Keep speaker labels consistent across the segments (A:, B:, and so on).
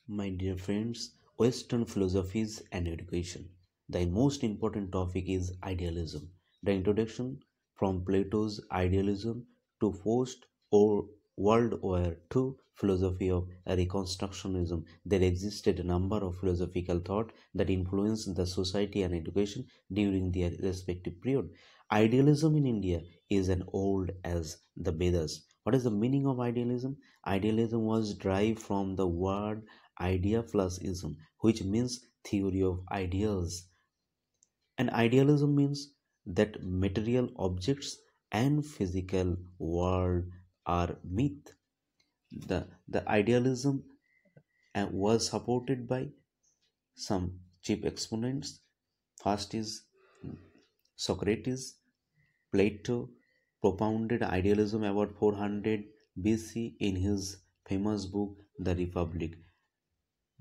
A: My dear friends, Western philosophies and education. The most important topic is idealism. The introduction from Plato's idealism to post or World War II philosophy of Reconstructionism. There existed a number of philosophical thought that influenced the society and education during their respective period. Idealism in India is as old as the Vedas. What is the meaning of idealism? Idealism was derived from the word idea plus ism, which means theory of ideas. And idealism means that material objects and physical world are myth. The idealism was supported by some chief exponents. First is Socrates. Plato propounded idealism about 400 BC in his famous book The Republic.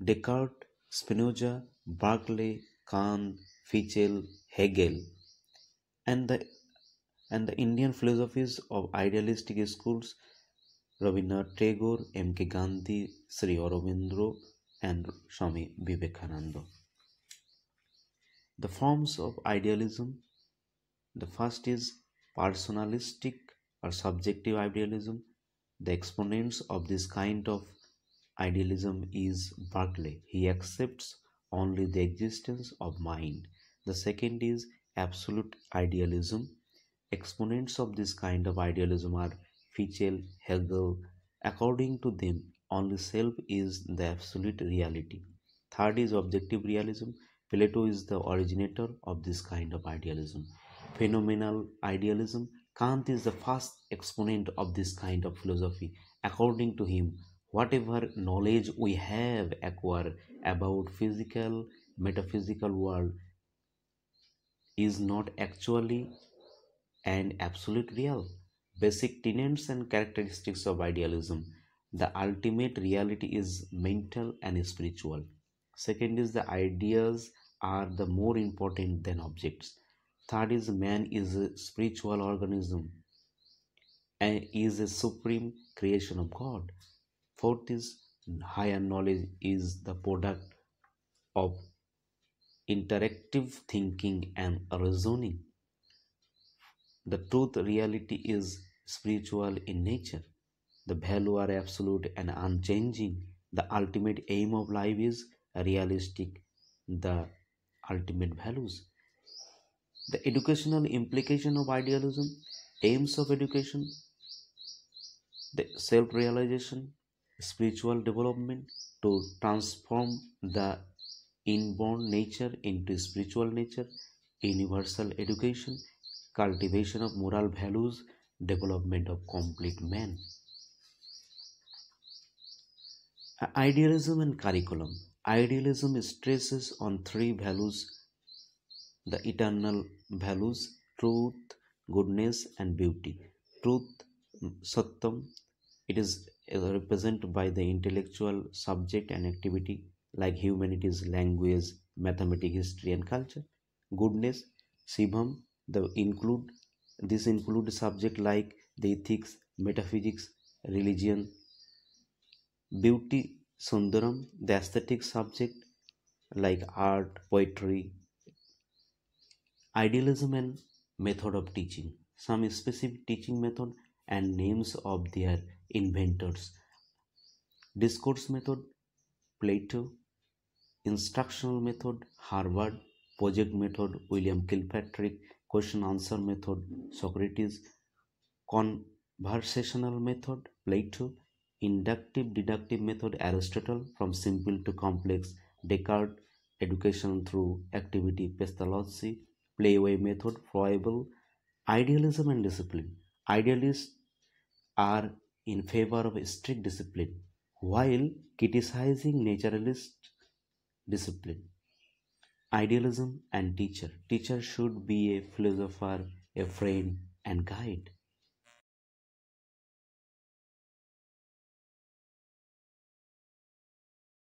A: Descartes, Spinoza, Berkeley, Kant, Fichte, Hegel, and the Indian philosophies of idealistic schools Rabindranath Tagore, M.K. Gandhi, Sri Aurobindo, and Swami Vivekananda. The forms of idealism. The first is personalistic or subjective idealism. The exponents of this kind of idealism is Berkeley. He accepts only the existence of mind. The second is absolute idealism. Exponents of this kind of idealism are Fichte, Hegel. According to them, only self is the absolute reality. Third is objective realism. Plato is the originator of this kind of idealism. Phenomenal idealism. Kant is the first exponent of this kind of philosophy. According to him, whatever knowledge we have acquired about physical, metaphysical world is not actually and absolute real. Basic tenets and characteristics of idealism. The ultimate reality is mental and spiritual. Second is the ideas are the more important than objects. Third is man is a spiritual organism and is a supreme creation of God. Fourth is higher knowledge is the product of interactive thinking and reasoning. The truth reality is spiritual in nature. The value are absolute and unchanging. The ultimate aim of life is realistic, the ultimate values. The educational implication of idealism, aims of education, the self-realization, spiritual development to transform the inborn nature into spiritual nature, universal education, cultivation of moral values, development of complete man. Idealism and curriculum. Idealism stresses on three values: the eternal values, truth, goodness, and beauty. Truth, Sattam, it is represented by the intellectual subject and activity like humanities, language, mathematics, history, and culture. Goodness, Shivam, the include this includes subject like the ethics, metaphysics, religion. Beauty, Sundaram, the aesthetic subject like art, poetry. Idealism and method of teaching. Some specific teaching method and names of their inventors. Discourse method, Plato. Instructional method, Harvard. Project method, William Kilpatrick. Question answer method, Socrates. Conversational method, Plato. Inductive deductive method, Aristotle. From simple to complex, Descartes. Education through activity, Pestalozzi. Playaway method, Froebel. Idealism and discipline. Idealists are in favor of strict discipline, while criticizing naturalist discipline. Idealism and teacher. Teacher should be a philosopher, a friend, and guide.